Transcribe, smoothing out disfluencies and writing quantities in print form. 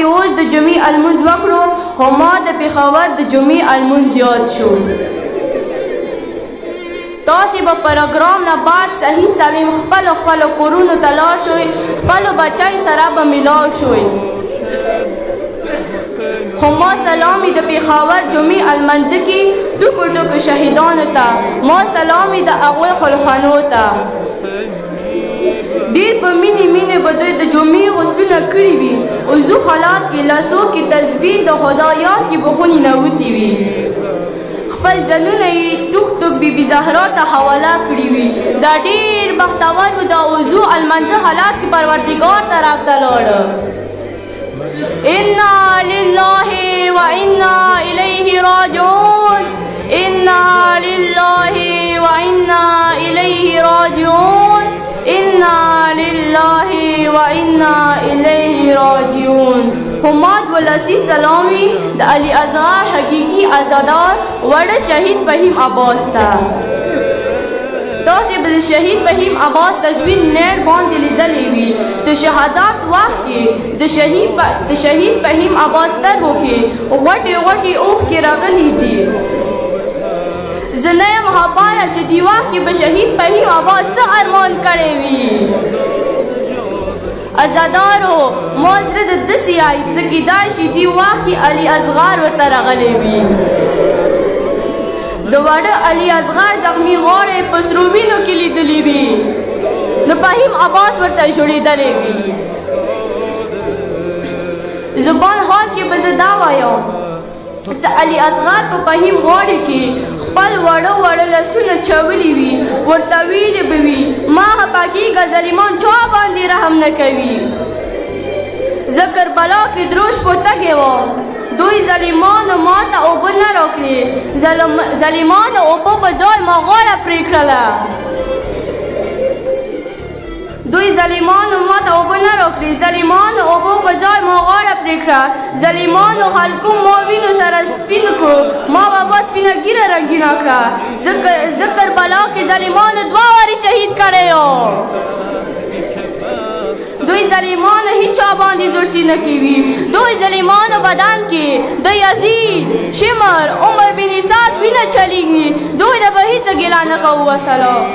اوس د جمعې المونځ وکړو خو ما د پېښور د جمعې المونځ یاد شو. تاسې به پروګرام نه بعد صحیح سلیم خپلو کورونو ته لاړ شوئ، خپلو بچی سره به ملاو شوئ. خو ما سلامي د پېښور جمعې المنځه کې ټوکو شهیدانو ته، ما سلامي د هغوی خلخانو ته. ډېر په مینې به دوی د جمعې غسلونه کړي وي، وضو خلات کې لاسو کې تسبیح د خدا یاد کې بخونې نوتې وي. خپل ځانونه یې ټوک بي بي زهرا ته حواله کړي وي. دا ډېر بختور و د وضو المنځه حالات کې پروردګار طرف ته لاړه. انا لله و انا الیه راجعون، انا لله و انا الیه راجعون، انا لله و انا الیه راجعون. حماد ولسی سلامی د علی اصغر حقیقی ازادار وړه شهید فهیم عباس ته. تاسې به د شهید فهیم عباس تصویر نیټ باندې لیدلی وي. د شهادت وخت کې د شهید فهیم عباس سترګو کې غوټې اوښکې راغلي دي. زه نه یم خبره چې دې وخت کې به شهید فهیم عباس څه ارمان کړی وي. ازادارو ما زړه د داسې آی څه کیدای شي دې وخت کې علي اصغر ورته راغلی وي. د واړه علي اصغر زخمي غاړې په سرو وینو کې لیدلې وي، نو فهیم عباس ورته جوړېدلی وي. زبان حال کې به زه دا وایم چې علي اصغر په فهیم غاړې کې خپل واړه لاسونه چولي وي، ورته ویلې به وي ما پاکېږه ظالمان چا باندې رحم نه کوي. زه کربلا کې دروش په تږې وم، دوی ظالمانو ما ته اوبه نه راکړې، ظالمانو اوبه په ځای ما غاړه پرې کړله. دوی ظالمانو ما ته اوبه نه راکړې، ظالمانو اوبه په ځای ما غاړه پرې کړه. ظالمانو خلکو ما وینو سره سپین کړو، ما بابا سپینه ږیره رنګینه کړه. زه کربلا کې ظالمانو 2 وارې شهید کړی یم. دوی ظالمانو هیچا باندې زورسي نه کوي. دوی ظالمانو بدن کې د یزید، شمر، عمر بن سعد وینه چلیږي. دوی د به هیڅ ګیله نه کوو. وسلام.